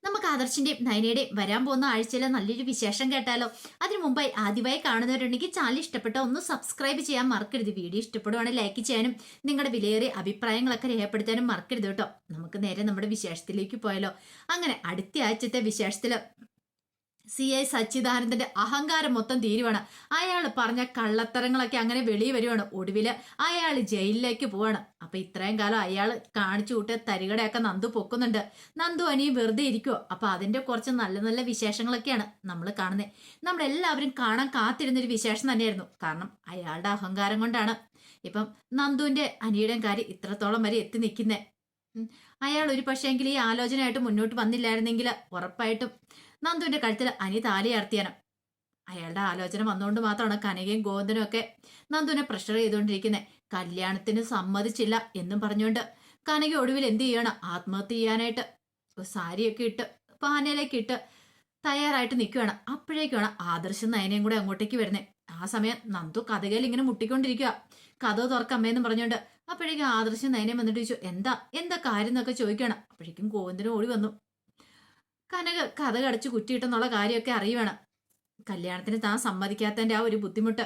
നമുക്ക് ആദർശിന്റെയും നയനയുടെയും വരാൻ പോകുന്ന ആഴ്ചയിലെ നല്ലൊരു വിശേഷം കേട്ടാലോ? അതിനു മുമ്പായി ആദ്യമായി കാണുന്നവരുണ്ടെങ്കിൽ ചാനൽ ഇഷ്ടപ്പെട്ട ഒന്ന് സബ്സ്ക്രൈബ് ചെയ്യാൻ മറക്കരുത്. വീഡിയോ ഇഷ്ടപ്പെടുവാണെങ്കിൽ ലൈക്ക് ചെയ്യാനും നിങ്ങളുടെ വിലയേറിയ അഭിപ്രായങ്ങളൊക്കെ രേഖപ്പെടുത്താനും മറക്കരുത് കേട്ടോ. നമുക്ക് നേരെ നമ്മുടെ വിശേഷത്തിലേക്ക് പോയാലോ? അങ്ങനെ അടുത്ത ആഴ്ചത്തെ വിശേഷത്തില് CI സച്ചിദാനന്ദന്റെ അഹങ്കാരം മൊത്തം തീരുവാണ്. അയാൾ പറഞ്ഞ കള്ളത്തരങ്ങളൊക്കെ അങ്ങനെ വെളിയിൽ വരുവാണ്. ഒടുവില് അയാൾ ജയിലിലേക്ക് പോവാണ്. അപ്പൊ ഇത്രയും കാലം അയാൾ കാണിച്ചു കൂട്ടിയ തരികടയൊക്കെ നന്ദു പൊക്കുന്നുണ്ട്. നന്ദു അനിയും വെറുതെ ഇരിക്കുവോ? അപ്പൊ അതിന്റെ കുറച്ച് നല്ല നല്ല വിശേഷങ്ങളൊക്കെയാണ് നമ്മൾ കാണുന്നത്. നമ്മളെല്ലാവരും കാണാൻ കാത്തിരുന്നൊരു വിശേഷം തന്നെയായിരുന്നു. കാരണം അയാളുടെ അഹങ്കാരം കൊണ്ടാണ് ഇപ്പം നന്ദുവിന്റെ അനിയുടെയും കാര്യം ഇത്രത്തോളം വരെ എത്തി നിൽക്കുന്നേ. അയാൾ ഒരു പക്ഷേങ്കിൽ ഈ ആലോചനയായിട്ട് മുന്നോട്ട് വന്നില്ലായിരുന്നെങ്കിൽ ഉറപ്പായിട്ടും നന്ദുവിന്റെ കഴുത്തിൽ അനി താലിയാർത്തിയാണ്. അയാളുടെ ആലോചന വന്നുകൊണ്ട് മാത്രമാണ് കനകയും ഗോവിന്ദനും ഒക്കെ നന്ദുവിനെ പ്രഷർ ചെയ്തുകൊണ്ടിരിക്കുന്നത്. കല്യാണത്തിന് സമ്മതിച്ചില്ല എന്നും പറഞ്ഞുകൊണ്ട് കനക ഒടുവിൽ എന്ത് ചെയ്യണം, ആത്മഹത്യ ചെയ്യാനായിട്ട് സാരിയൊക്കെ ഇട്ട് പാനയിലേക്ക് ഇട്ട് തയ്യാറായിട്ട് നിൽക്കുകയാണ്. അപ്പോഴേക്കാണ് ആദർശം നയനയും കൂടെ അങ്ങോട്ടേക്ക് വരുന്നത്. ആ സമയം നന്ദു കഥകയിൽ ഇങ്ങനെ മുട്ടിക്കൊണ്ടിരിക്കുക. കഥ തുറക്കമ്മയെന്ന് പറഞ്ഞുകൊണ്ട്. അപ്പോഴേക്കും ആദർശം നയനയും വന്നിട്ട് ചോദിച്ചു, എന്താ എന്താ കാര്യം എന്നൊക്കെ ചോദിക്കണം. അപ്പോഴേക്കും ഗോവിന്ദനും ഓടി വന്നു. കനക കഥ കടച്ചു കുറ്റിയിട്ടെന്നുള്ള കാര്യമൊക്കെ അറിയുവാണ്. കല്യാണത്തിന് താൻ സമ്മതിക്കാത്തതിന്റെ ആ ഒരു ബുദ്ധിമുട്ട്,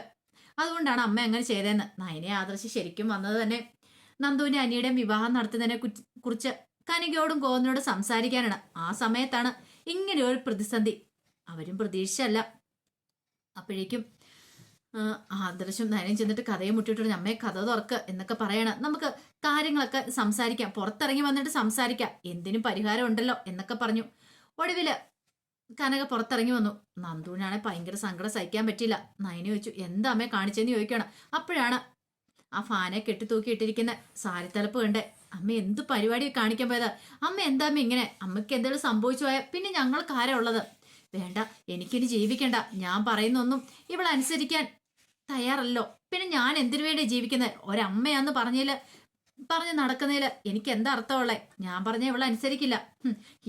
അതുകൊണ്ടാണ് അമ്മ അങ്ങനെ ചെയ്തതെന്ന്. നയനെ ആദർശ് ശരിക്കും വന്നത് തന്നെ നന്ദുവിന്റെ അനിയുടെയും വിവാഹം നടത്തുന്നതിനെ കുറിച്ച് കനികയോടും ഗോവിന്ദനോടും സംസാരിക്കാനാണ്. ആ സമയത്താണ് ഇങ്ങനെ ഒരു പ്രതിസന്ധി. അവരും പ്രതീക്ഷിച്ചല്ല. അപ്പോഴേക്കും ആദർശം നയനം ചെന്നിട്ട് കഥയെ മുട്ടിയിട്ട് അമ്മയെ കഥ തുറക്ക് എന്നൊക്കെ പറയണം. നമുക്ക് കാര്യങ്ങളൊക്കെ സംസാരിക്കാം, പുറത്തിറങ്ങി വന്നിട്ട് സംസാരിക്കാം, എന്തിനും പരിഹാരം ഉണ്ടല്ലോ എന്നൊക്കെ പറഞ്ഞു. ഒടുവില് കനക പുറത്തിറങ്ങി വന്നു. നന്ദുവിനാണെ ഭയങ്കര സങ്കടം സഹിക്കാൻ പറ്റിയില്ല. നയനെ ചോദിച്ചു, എന്താ അമ്മയെ കാണിച്ചെന്ന് ചോദിക്കണം. അപ്പോഴാണ് ആ ഫാനെ കെട്ടിത്തൂക്കിയിട്ടിരിക്കുന്ന സാരിത്തലപ്പ് കണ്ടേ. അമ്മ എന്ത് പരിപാടി കാണിക്കാൻ പോയത്? അമ്മ എന്താ അമ്മ ഇങ്ങനെ? അമ്മയ്ക്ക് എന്തെങ്കിലും സംഭവിച്ചു പോയാൽ പിന്നെ ഞങ്ങൾക്ക് ആരാ ഉള്ളത്? വേണ്ട, എനിക്കിനി ജീവിക്കണ്ട. ഞാൻ പറയുന്നൊന്നും ഇവളനുസരിക്കാൻ തയ്യാറല്ലോ. പിന്നെ ഞാൻ എന്തിനു വേണ്ടി ജീവിക്കുന്നത്? ഒരമ്മയാന്ന് പറഞ്ഞ് നടക്കുന്നതിൽ എനിക്ക് എന്താ അർത്ഥമുള്ളേ? ഞാൻ പറഞ്ഞ ഇവളനുസരിക്കില്ല.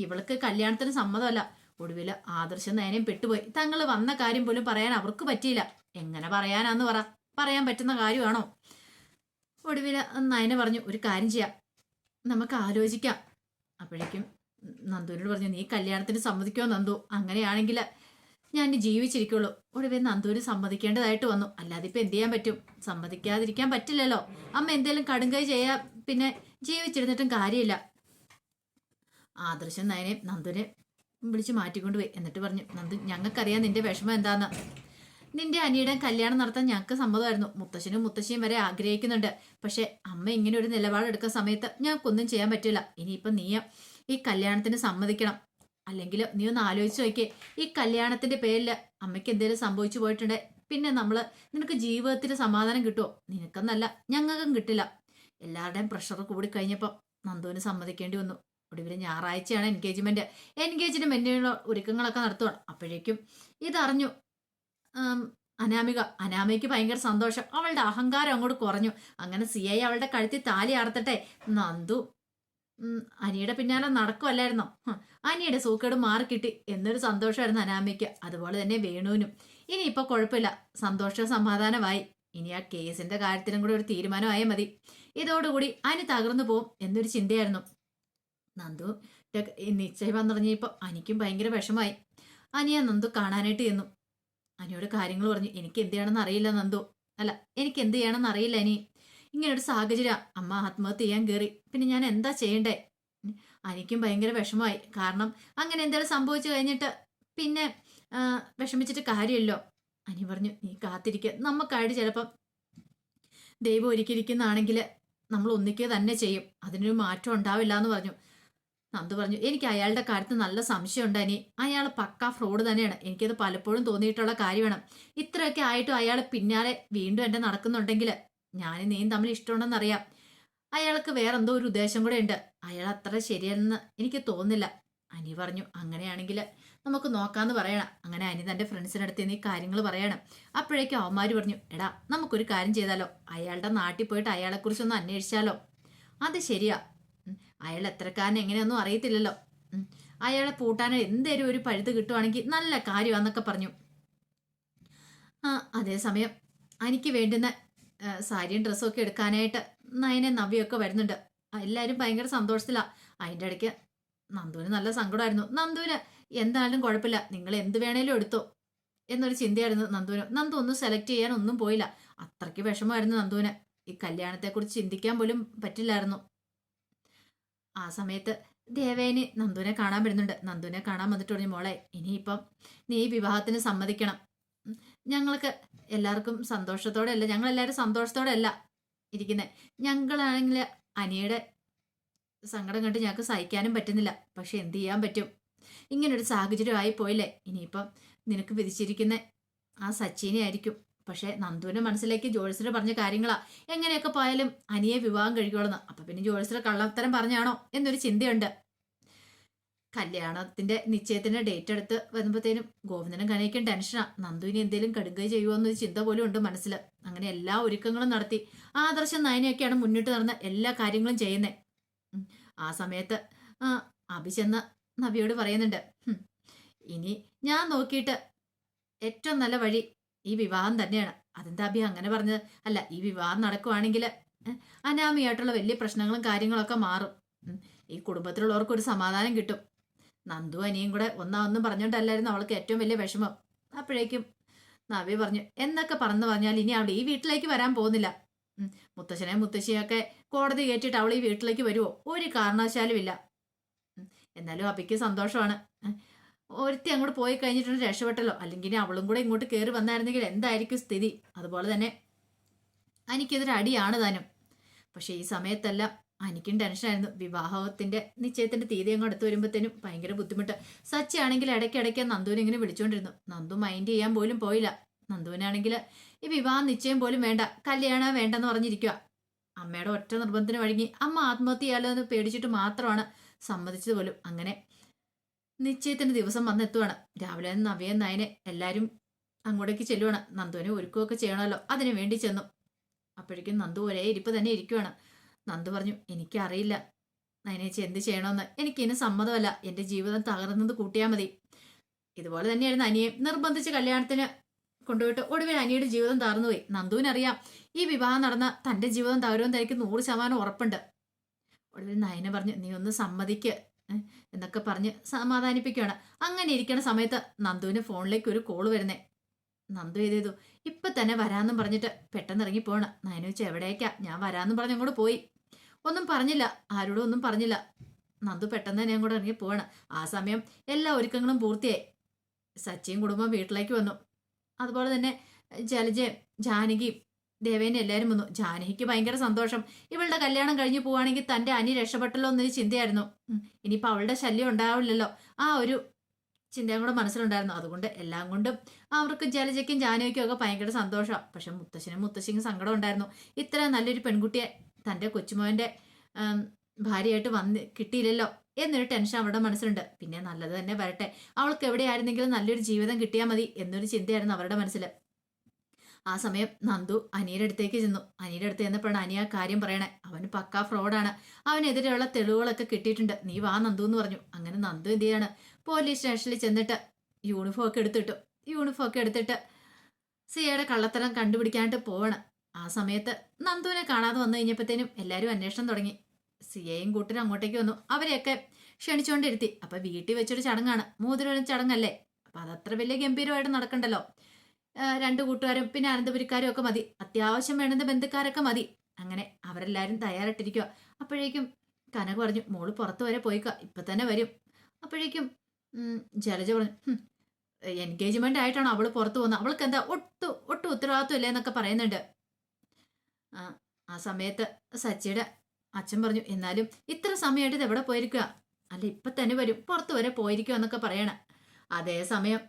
ഇവൾക്ക് കല്യാണത്തിന് സമ്മതമല്ല. ഒടുവില് ആദർശം നേരം പെട്ടുപോയി. തങ്ങൾ വന്ന കാര്യം പോലും പറയാൻ അവർക്ക് പറ്റിയില്ല. എങ്ങനെ പറയാനാന്ന് പറയാൻ പറ്റുന്ന കാര്യമാണോ? ഒടുവില് നയന പറഞ്ഞു, ഒരു കാര്യം ചെയ്യാം, നമുക്ക് ആലോചിക്കാം. അപ്പോഴേക്കും നന്ദുവിനോട് പറഞ്ഞു, നീ കല്യാണത്തിന് സമ്മതിക്കുമോ നന്ദു? അങ്ങനെയാണെങ്കിൽ ഞാൻ ജീവിച്ചിരിക്കുള്ളൂ. ഒടുവിൽ നന്ദുവിന് സമ്മതിക്കേണ്ടതായിട്ട് വന്നു. അല്ലാതെ ഇപ്പൊ എന്ത് ചെയ്യാൻ പറ്റും? സമ്മതിക്കാതിരിക്കാൻ പറ്റില്ലല്ലോ. അമ്മ എന്തേലും കടുങ്കൈ ചെയ്യാ പിന്നെ ജീവിച്ചിരുന്നിട്ടും കാര്യമില്ല. ആദർശം നയനെ നന്ദുവിനെ വിളിച്ച് മാറ്റിക്കൊണ്ടുപോയി. എന്നിട്ട് പറഞ്ഞു, നന്ദു, ഞങ്ങൾക്കറിയാം നിന്റെ വിഷമം എന്താന്ന്. നിന്റെ അനിയുടെ കല്യാണം നടത്താൻ ഞങ്ങൾക്ക് സമ്മതമായിരുന്നു. മുത്തശ്ശനും മുത്തശ്ശിയും വരെ ആഗ്രഹിക്കുന്നുണ്ട്. പക്ഷെ അമ്മ ഇങ്ങനെ ഒരു നിലപാടെടുക്കുന്ന സമയത്ത് ഞങ്ങൾക്കൊന്നും ചെയ്യാൻ പറ്റില്ല. ഇനിയിപ്പം നീ ഈ കല്യാണത്തിന് സമ്മതിക്കണം. അല്ലെങ്കിൽ നീ ഒന്ന് ആലോചിച്ച് നോക്കിയേ, ഈ കല്യാണത്തിന്റെ പേരിൽ അമ്മയ്ക്ക് എന്തെങ്കിലും സംഭവിച്ചു പോയിട്ടുണ്ടെ പിന്നെ നിനക്ക് ജീവിതത്തിൽ സമാധാനം കിട്ടുമോ? നിനക്കെന്നല്ല ഞങ്ങൾക്കും കിട്ടില്ല. എല്ലാവരുടെയും പ്രഷർ കൂടി കഴിഞ്ഞപ്പോൾ നന്ദുവിന് സമ്മതിക്കേണ്ടി വന്നു. ഒടുവിൽ ഞായറാഴ്ചയാണ് എൻഗേജിന്റെ ഒരുക്കങ്ങളൊക്കെ നടത്തുകയാണ്. അപ്പോഴേക്കും ഇതറിഞ്ഞു അനാമികയ്ക്ക് ഭയങ്കര സന്തോഷം. അവളുടെ അഹങ്കാരം അങ്ങോട്ട് കുറഞ്ഞു. അങ്ങനെ CI അവളുടെ കഴുത്തിൽ താലി അറുത്തട്ടെ. നന്ദു അനിയുടെ പിന്നാലെ നടക്കുമല്ലായിരുന്നോ? അനിയുടെ സൂക്കേട് മാറിക്കിട്ടി എന്നൊരു സന്തോഷമായിരുന്നു അനാമിക്ക്. അതുപോലെ തന്നെ വേണുവിനും. ഇനിയിപ്പോൾ കുഴപ്പമില്ല, സന്തോഷ സമാധാനമായി. ഇനി ആ കേസിന്റെ കാര്യത്തിലും കൂടി ഒരു തീരുമാനമായാൽ മതി. ഇതോടുകൂടി അനി തകർന്നു പോവും എന്നൊരു ചിന്തയായിരുന്നു. നന്ദു നിശ്ചയം വന്നിറങ്ങിയപ്പോൾ അനിക്കും ഭയങ്കര വിഷമായി. അനിയെ നന്ദു കാണാനായിട്ട് ചെന്നു. അനിയോട് കാര്യങ്ങൾ പറഞ്ഞു, എനിക്ക് എന്ത് ചെയ്യണമെന്ന് അറിയില്ല നന്ദു. എനിക്ക് എന്ത് ചെയ്യണമെന്ന് അറിയില്ല അനി. ഇങ്ങനൊരു സാഹചര്യം, അമ്മ ആത്മഹത്യ ചെയ്യാൻ കയറി. പിന്നെ ഞാൻ എന്താ ചെയ്യണ്ടേ? എനിക്കും ഭയങ്കര വിഷമമായി. കാരണം അങ്ങനെ എന്തെങ്കിലും സംഭവിച്ചു കഴിഞ്ഞിട്ട് പിന്നെ വിഷമിച്ചിട്ട് കാര്യമല്ലോ. അനി പറഞ്ഞു, നീ കാത്തിരിക്കുക, നമുക്കായിട്ട് ചിലപ്പം ദൈവം ഒരുക്കിയിരിക്കുന്നതാണെങ്കിൽ നമ്മൾ ഒന്നിക്കുക തന്നെ ചെയ്യും. അതിനൊരു മാറ്റം ഉണ്ടാവില്ല എന്ന് പറഞ്ഞു. നന്ദു പറഞ്ഞു, എനിക്ക് അയാളുടെ കാര്യത്തിൽ നല്ല സംശയമുണ്ട് അനി. അയാൾ പക്കാ ഫ്രോഡ് തന്നെയാണ്. എനിക്കത് പലപ്പോഴും തോന്നിയിട്ടുള്ള കാര്യമാണ്. ഇത്രയൊക്കെ ആയിട്ടും അയാൾ പിന്നാലെ വീണ്ടും എന്റെ നടക്കുന്നുണ്ടെങ്കിൽ ഞാനും നീയും തമ്മിൽ ഇഷ്ടമുണ്ടെന്നറിയാം. അയാൾക്ക് വേറെന്തോ ഒരു ഉദ്ദേശം കൂടെ ഉണ്ട്. അയാൾ അത്ര ശരിയെന്ന് എനിക്ക് തോന്നുന്നില്ല. അനി പറഞ്ഞു, അങ്ങനെയാണെങ്കിൽ നമുക്ക് നോക്കാന്ന് പറയണം. അങ്ങനെ അനി തന്റെ ഫ്രണ്ട്സിനടുത്ത് നീ കാര്യങ്ങൾ പറയണം. അപ്പോഴേക്കും അവന്മാര് പറഞ്ഞു, എടാ നമുക്കൊരു കാര്യം ചെയ്താലോ? അയാളുടെ നാട്ടിൽ പോയിട്ട് അയാളെക്കുറിച്ചൊന്ന് അന്വേഷിച്ചാലോ? അത് ശരിയാ, അയാൾ എത്രക്കാരൻ എങ്ങനെയൊന്നും അറിയത്തില്ലല്ലോ. അയാളെ പൂട്ടാൻ എന്തേലും ഒരു പഴുത് കിട്ടുവാണെങ്കിൽ നല്ല കാര്യമാന്നൊക്കെ പറഞ്ഞു. അതേസമയം എനിക്ക് വേണ്ടുന്ന സാരിയും ഡ്രസ്സും ഒക്കെ എടുക്കാനായിട്ട് നയനെ നവ്യൊക്കെ വരുന്നുണ്ട്. എല്ലാവരും ഭയങ്കര സന്തോഷത്തിലാണ്. അതിൻ്റെ ഇടയ്ക്ക് നന്ദുവിന് നല്ല സങ്കടമായിരുന്നു. നന്ദുവിന് എന്തായാലും കുഴപ്പമില്ല, നിങ്ങൾ എന്ത് വേണേലും എടുത്തോ എന്നൊരു ചിന്തയായിരുന്നു നന്ദുവിന്. നന്ദു ഒന്നും സെലക്ട് ചെയ്യാൻ ഒന്നും പോയില്ല. അത്രയ്ക്ക് വിഷമമായിരുന്നു നന്ദുവിന്. ഈ കല്യാണത്തെക്കുറിച്ച് ചിന്തിക്കാൻ പോലും പറ്റില്ലായിരുന്നു. ആ സമയത്ത് ദേവേനി നന്ദുവിനെ കാണാൻ വരുന്നുണ്ട്. നന്ദുവിനെ കാണാൻ വന്നിട്ട് പറഞ്ഞു, മോളെ ഇനിയിപ്പം നീ ഈ വിവാഹത്തിന് സമ്മതിക്കണം. ഞങ്ങൾക്ക് എല്ലാവർക്കും സന്തോഷത്തോടെ അല്ല, ഞങ്ങളെല്ലാവരും സന്തോഷത്തോടെ അല്ല ഇരിക്കുന്നത്. ഞങ്ങളാണെങ്കിൽ അനിയുടെ സങ്കടം കണ്ട് ഞങ്ങൾക്ക് സഹിക്കാനും പറ്റുന്നില്ല. പക്ഷെ എന്ത് ചെയ്യാൻ പറ്റും, ഇങ്ങനൊരു സാഹചര്യം ആയി പോയില്ലേ. ഇനിയിപ്പം നിനക്ക് വിധിച്ചിരിക്കുന്ന ആ സച്ചിനെ ആയിരിക്കും. പക്ഷെ നന്ദുവിന്റെ മനസ്സിലേക്ക് ജോത്സ്യർ പറഞ്ഞ കാര്യങ്ങളാ, എങ്ങനെയൊക്കെ പോയാലും അനിയെ വിവാഹം കഴിക്കോളന്ന്. അപ്പൊ പിന്നെ ജോത്സ്യർ കള്ളത്തരം പറഞ്ഞാണോ എന്നൊരു ചിന്തയുണ്ട്. കല്യാണത്തിന്റെ നിശ്ചയത്തിന്റെ ഡേറ്റ് എടുത്ത് വരുമ്പോഴത്തേനും ഗോവിന്ദനും കനയ്ക്കും ടെൻഷനാ. നന്ദുവിനെ എന്തെങ്കിലും കടുകൈ ചെയ്യുമോ എന്നൊരു ചിന്ത പോലും ഉണ്ട് മനസ്സിൽ. അങ്ങനെ എല്ലാ ഒരുക്കങ്ങളും നടത്തി ആദർശം നയനയൊക്കെയാണ് മുന്നിട്ട് നടന്ന എല്ലാ കാര്യങ്ങളും ചെയ്യുന്നത്. ആ സമയത്ത് അഭി ചെന്ന് നവിയോട് പറയുന്നുണ്ട്, ഇനി ഞാൻ നോക്കിയിട്ട് ഏറ്റവും നല്ല വഴി ഈ വിവാഹം തന്നെയാണ്. അതെന്താ അഭി അങ്ങനെ പറഞ്ഞത്? അല്ല, ഈ വിവാഹം നടക്കുവാണെങ്കിൽ അനാമിയായിട്ടുള്ള വലിയ പ്രശ്നങ്ങളും കാര്യങ്ങളൊക്കെ മാറും. ഈ കുടുംബത്തിലുള്ളവർക്ക് ഒരു സമാധാനം കിട്ടും. നന്ദു അനിയും കൂടെ ഒന്നും പറഞ്ഞോണ്ടല്ലായിരുന്നു അവൾക്ക് ഏറ്റവും വലിയ വിഷമം. അപ്പോഴേക്കും നവ്യ പറഞ്ഞു, എന്നൊക്കെ പറഞ്ഞാൽ ഇനി അവൾ ഈ വീട്ടിലേക്ക് വരാൻ പോകുന്നില്ല. മുത്തശ്ശനെയും മുത്തശ്ശിയൊക്കെ കോടതി കയറ്റിയിട്ട് അവൾ ഈ വീട്ടിലേക്ക് വരുമോ? ഒരു കാരണവശാലും ഇല്ല. എന്നാലും അഭിക്ക് സന്തോഷമാണ്. ഒരുത്തി അങ്ങോട്ട് പോയി കഴിഞ്ഞിട്ടുണ്ട്, രക്ഷപ്പെട്ടല്ലോ. അല്ലെങ്കിൽ അവളും കൂടെ ഇങ്ങോട്ട് കയറി വന്നായിരുന്നെങ്കിൽ എന്തായിരിക്കും സ്ഥിതി? അതുപോലെ തന്നെ എനിക്കിതൊരു അടിയാണ് താനും. പക്ഷെ ഈ സമയത്തെല്ലാം എനിക്കും ടെൻഷനായിരുന്നു. വിവാഹത്തിന്റെ നിശ്ചയത്തിന്റെ തീയതി അങ്ങ് അടുത്ത് വരുമ്പോഴത്തേനും ഭയങ്കര ബുദ്ധിമുട്ട്. സച്ചി ആണെങ്കിൽ ഇടയ്ക്കിടയ്ക്ക് നന്ദുവിനെ ഇങ്ങനെ വിളിച്ചുകൊണ്ടിരുന്നു. നന്ദു മൈൻഡ് ചെയ്യാൻ പോലും പോയില്ല. നന്ദുവിനാണെങ്കിൽ ഈ വിവാഹം നിശ്ചയം പോലും വേണ്ട, കല്യാണം വേണ്ടെന്ന് പറഞ്ഞിരിക്കുക. അമ്മയുടെ ഒറ്റ നിർബന്ധത്തിന് വഴങ്ങി അമ്മ ആത്മഹത്യ ചെയ്യാലോ എന്ന് പേടിച്ചിട്ട് മാത്രമാണ് സമ്മതിച്ചത് പോലും. അങ്ങനെ നിശ്ചയത്തിന്റെ ദിവസം വന്നെത്തുവാണ്. രാവിലെ നവ്യ നയനെ എല്ലാവരും അങ്ങോട്ടേക്ക് ചെല്ലുവാണ്. നന്ദുവിനെ ഒരുക്കമൊക്കെ ചെയ്യണമല്ലോ, അതിനു വേണ്ടി ചെന്നു. അപ്പോഴേക്കും നന്ദു ഒരേ ഇരിപ്പ് തന്നെ ഇരിക്കുവാണ്. നന്ദു പറഞ്ഞു, എനിക്കറിയില്ല നയനേച്ചി എന്ത് ചെയ്യണമെന്ന്. എനിക്കിതിന് സമ്മതമല്ല. എൻ്റെ ജീവിതം തകർന്നത് കൂട്ടിയാൽ മതി. ഇതുപോലെ തന്നെയായിരുന്നു അനിയെ നിർബന്ധിച്ച് കല്യാണത്തിന് കൊണ്ടുപോയിട്ട് ഒടുവിൽ അനിയുടെ ജീവിതം തകർന്നുപോയി. നന്ദുവിനറിയാം ഈ വിവാഹം നടന്ന തൻ്റെ ജീവിതം തകരുമെന്ന് തനിക്ക് 100% ഉറപ്പുണ്ട്. ഒടുവിൽ നയന പറഞ്ഞു, നീ ഒന്ന് സമ്മതിക്ക് എന്നൊക്കെ പറഞ്ഞ് സമാധാനിപ്പിക്കുകയാണ്. അങ്ങനെ ഇരിക്കുന്ന സമയത്ത് നന്ദുവിന് ഫോണിലേക്ക് ഒരു കോള് വരുന്നേ. നന്ദു ചെയ്തു ഇപ്പൊ തന്നെ വരാമെന്നും പറഞ്ഞിട്ട് പെട്ടെന്ന് ഇറങ്ങി പോകണം. നയന വെച്ച് എവിടേക്കാ? ഞാൻ വരാമെന്നും പറഞ്ഞ് അങ്ങോട്ട് പോയി. ഒന്നും പറഞ്ഞില്ല, ആരോടും ഒന്നും പറഞ്ഞില്ല. നന്ദു പെട്ടെന്ന് തന്നെ അങ്ങോട്ട് ഇറങ്ങി പോവാണ്. ആ സമയം എല്ലാ ഒരുക്കങ്ങളും പൂർത്തിയായി. സച്ചിയും കുടുംബം വീട്ടിലേക്ക് വന്നു. അതുപോലെ തന്നെ ജലജയും ജാനകിയും ദേവേനെ എല്ലാവരും വന്നു. ജാനകിക്ക് ഭയങ്കര സന്തോഷം. ഇവളുടെ കല്യാണം കഴിഞ്ഞ് പോവുകയാണെങ്കിൽ തൻ്റെ അനി രക്ഷപ്പെട്ടല്ലോ എന്നൊരു ചിന്തയായിരുന്നു. ഇനിയിപ്പോൾ അവളുടെ ശല്യം ഉണ്ടാവില്ലല്ലോ, ആ ഒരു ചിന്തയും കൂടെ മനസ്സിലുണ്ടായിരുന്നു. അതുകൊണ്ട് എല്ലാം കൊണ്ടും അവർക്ക് ജലജയ്ക്കും ജാനകിക്കും ഒക്കെ ഭയങ്കര സന്തോഷമാണ്. പക്ഷെ മുത്തശ്ശനും മുത്തശ്ശിക്കും സങ്കടം ഉണ്ടായിരുന്നു. ഇത്ര നല്ലൊരു പെൺകുട്ടിയെ തൻ്റെ കൊച്ചുമോൻ്റെ ഭാര്യയായിട്ട് വന്ന് കിട്ടിയില്ലല്ലോ എന്നൊരു ടെൻഷൻ അവരുടെ മനസ്സിലുണ്ട്. പിന്നെ നല്ലത് തന്നെ വരട്ടെ, അവൾക്ക് എവിടെയായിരുന്നെങ്കിലും നല്ലൊരു ജീവിതം കിട്ടിയാൽ മതി എന്നൊരു ചിന്തയായിരുന്നു അവരുടെ മനസ്സിൽ. ആ സമയം നന്ദു അനിയുടെ അടുത്തേക്ക് ചെന്നു. അനിയുടെ അടുത്ത് ചെന്നപ്പോഴാണ് അനി ആ കാര്യം പറയണേ. അവന് പക്കാ ഫ്രോഡാണ്, അവനെതിരെയുള്ള തെളിവുകളൊക്കെ കിട്ടിയിട്ടുണ്ട്, നീ വാ നന്ദു എന്ന് പറഞ്ഞു. അങ്ങനെ നന്ദു എന്ത് ചെയ്യാണ്, പോലീസ് സ്റ്റേഷനിൽ ചെന്നിട്ട് യൂണിഫോം ഒക്കെ എടുത്തിട്ട് സിയയുടെ കള്ളത്തരം കണ്ടുപിടിക്കാനായിട്ട് പോവാണ്. ആ സമയത്ത് നന്ദുവിനെ കാണാതെ വന്നു കഴിഞ്ഞപ്പോഴത്തേനും എല്ലാവരും അന്വേഷണം തുടങ്ങി. സിയയും കൂട്ടരും അങ്ങോട്ടേക്ക് വന്നു. അവരെയൊക്കെ ക്ഷണിച്ചുകൊണ്ടിരുത്തി. അപ്പൊ വീട്ടിൽ വെച്ചൊരു ചടങ്ങാണ്, മോതിരം ചടങ്ങല്ലേ. അപ്പൊ അതത്ര വലിയ ഗംഭീരമായിട്ട് നടക്കണ്ടല്ലോ. രണ്ടു കൂട്ടുകാരും പിന്നെ അനന്തപുരിക്കാരും ഒക്കെ മതി, അത്യാവശ്യം വേണ്ടുന്ന ബന്ധുക്കാരൊക്കെ മതി. അങ്ങനെ അവരെല്ലാരും തയ്യാറായിട്ടിരിക്കുക. അപ്പോഴേക്കും കനക പറഞ്ഞു, മോള് പുറത്ത് വരെ പോയിക്ക, ഇപ്പൊ തന്നെ വരും. അപ്പോഴേക്കും ജലജ പറഞ്ഞു, എൻഗേജ്മെന്റ് ആയിട്ടാണ് അവള് പുറത്തു പോകുന്നത്, അവൾക്ക് എന്താ ഒട്ടും ഉത്തരവാദിത്വം ഇല്ലേ എന്നൊക്കെ പറയുന്നുണ്ട്. ആ സമയത്ത് സച്ചിയുടെ അച്ഛൻ പറഞ്ഞു, എന്നാലും ഇത്ര സമയമായിട്ട് ഇത് എവിടെ പോയിരിക്കുക? അല്ല ഇപ്പൊ തന്നെ വരും, പുറത്തു വരെ പോയിരിക്കുക എന്നൊക്കെ പറയണ. അതേസമയം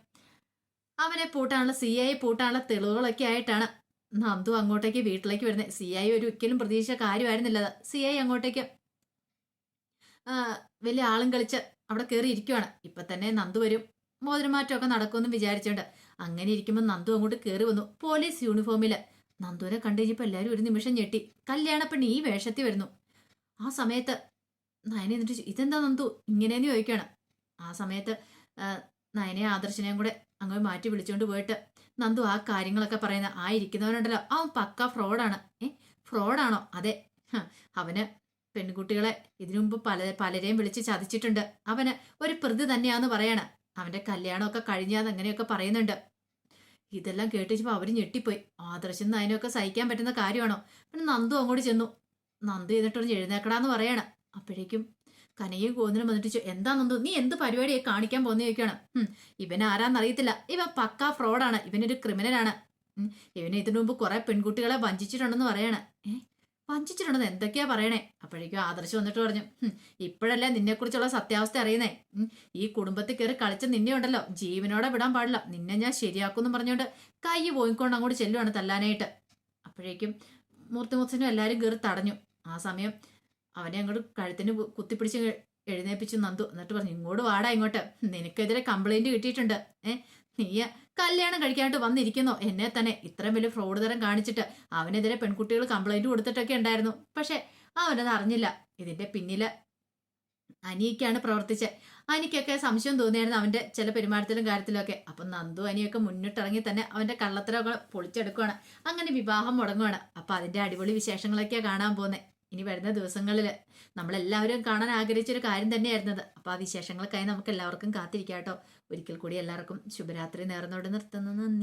അവനെ പൂട്ടാനുള്ള CI പൂട്ടാനുള്ള തെളിവുകളൊക്കെ ആയിട്ടാണ് നന്ദു അങ്ങോട്ടേക്ക് വീട്ടിലേക്ക് വരുന്നത്. CI ഒരിക്കലും പ്രതീക്ഷിച്ച കാര്യമായിരുന്നില്ല. CI അങ്ങോട്ടേക്ക് വലിയ ആളും കളിച്ച് അവിടെ കയറി ഇരിക്കുവാണ്. ഇപ്പൊ തന്നെ നന്ദു വരും, മോതിരമാറ്റമൊക്കെ നടക്കുമെന്ന് വിചാരിച്ചോണ്ട് അങ്ങനെ ഇരിക്കുമ്പോൾ നന്ദു അങ്ങോട്ട് കയറി വന്നു പോലീസ് യൂണിഫോമില്. നന്ദുവിനെ കണ്ടു കഴിഞ്ഞപ്പോൾ എല്ലാവരും ഒരു നിമിഷം ഞെട്ടി. കല്യാണപ്പെണ്ണ് ഈ വേഷത്തിൽ വരുന്നു. ആ സമയത്ത് നയനെ എന്നിട്ട് ഇതെന്താ നന്ദു ഇങ്ങനെയെന്ന് ചോദിക്കുകയാണ്. ആ സമയത്ത് നയനെ ആദർശനെയും കൂടെ അങ്ങ് മാറ്റി വിളിച്ചുകൊണ്ട് പോയിട്ട് നന്ദു ആ കാര്യങ്ങളൊക്കെ പറയുന്ന ആ ഇരിക്കുന്നവനുണ്ടല്ലോ അവൻ പക്ക ഫ്രോഡാണ്. ഫ്രോഡാണോ? അതെ, അവന് പെൺകുട്ടികളെ ഇതിനു മുമ്പ് പലരെയും വിളിച്ച് ചതിച്ചിട്ടുണ്ട്. അവന് ഒരു പ്രതി തന്നെയാന്ന് പറയാണ്. അവന്റെ കല്യാണമൊക്കെ കഴിഞ്ഞാന്ന് അങ്ങനെയൊക്കെ പറയുന്നുണ്ട്. ഇതെല്ലാം കേട്ടിച്ചപ്പോ അവര് ഞെട്ടിപ്പോയി. ആദർശം അതിനൊക്കെ സഹിക്കാൻ പറ്റുന്ന കാര്യമാണോ? പിന്നെ നന്ദു അങ്ങോട്ട് ചെന്നു. നന്ദു എന്നിട്ടൊന്ന് എഴുന്നേക്കടാന്ന് പറയാണ്. അപ്പോഴേക്കും കനയും കോന്നിനും വന്നിട്ട് എന്താ നന്ദു, നീ എന്ത് പരിപാടിയെ കാണിക്കാൻ പോന്നു ചോദിക്കാണ്. ഇവൻ ആരാന്നറിയത്തില്ല, ഇവൻ പക്കാ ഫ്രോഡാണ്, ഇവനൊരു ക്രിമിനലാണ്. ഇവന് ഇതിനു മുമ്പ് കുറെ പെൺകുട്ടികളെ വഞ്ചിച്ചിട്ടുണ്ടെന്ന് പറയാണ്. വഞ്ചിച്ചിട്ടുണ്ടെന്ന് എന്തൊക്കെയാ പറയണേ? അപ്പോഴേക്കും ആദർശം വന്നിട്ട് പറഞ്ഞു, ഇപ്പോഴല്ലേ നിന്നെക്കുറിച്ചുള്ള സത്യാവസ്ഥ അറിയുന്നേ. ഈ കുടുംബത്തിൽ കയറി കളിച്ച നിന്നെ ഉണ്ടല്ലോ ജീവനോടെ വിടാൻ പാടില്ല, നിന്നെ ഞാൻ ശരിയാക്കുമെന്ന് പറഞ്ഞുകൊണ്ട് കൈ പോയിക്കൊണ്ട് അങ്ങോട്ട് ചെല്ലുവാണ് തല്ലാനായിട്ട്. അപ്പോഴേക്കും മൂർത്തിമുത്തനും എല്ലാവരും കയറി തടഞ്ഞു. ആ സമയം അവനെ അങ്ങോട്ട് കഴുത്തിന് കുത്തിപ്പിടിച്ച് എഴുന്നേപ്പിച്ചു നന്ദു. എന്നിട്ട് പറഞ്ഞു, ഇങ്ങോട്ട് വാടാ, ഇങ്ങോട്ട്, നിനക്കെതിരെ കംപ്ലൈന്റ് കിട്ടിയിട്ടുണ്ട്. നീ കല്യാണം കഴിക്കാനായിട്ട് വന്നിരിക്കുന്നോ എന്നെ തന്നെ? ഇത്രയും വലിയ ഫ്രോഡ് തരം കാണിച്ചിട്ട് അവനെതിരെ പെൺകുട്ടികൾ കംപ്ലൈന്റ് കൊടുത്തിട്ടൊക്കെ ഉണ്ടായിരുന്നു. പക്ഷെ അവനത് അറിഞ്ഞില്ല. ഇതിന്റെ പിന്നില് അനിയൊക്കെയാണ് പ്രവർത്തിച്ചത്. അനിക്കൊക്കെ സംശയം തോന്നിയായിരുന്നു അവന്റെ ചില പെരുമാറ്റത്തിലും കാര്യത്തിലും ഒക്കെ. അപ്പൊ നന്ദു അനിയൊക്കെ മുന്നിട്ടിറങ്ങി തന്നെ അവന്റെ കള്ളത്തരമൊക്കെ പൊളിച്ചെടുക്കുകയാണ്. അങ്ങനെ വിവാഹം മുടങ്ങുവാണ്. അപ്പൊ അതിന്റെ അടിപൊളി വിശേഷങ്ങളൊക്കെയാണ് കാണാൻ പോകുന്നത് ഇനി വരുന്ന ദിവസങ്ങളിൽ. നമ്മളെല്ലാവരും കാണാൻ ആഗ്രഹിച്ചൊരു കാര്യം തന്നെയായിരുന്നത്. അപ്പൊ ആ വിശേഷങ്ങൾക്കായി നമുക്ക് എല്ലാവർക്കും കാത്തിരിക്കാം കേട്ടോ. ഒരിക്കൽ കൂടി എല്ലാവർക്കും ശുഭരാത്രി നേർന്നോട് നിർത്തുന്നു. നന്ദി.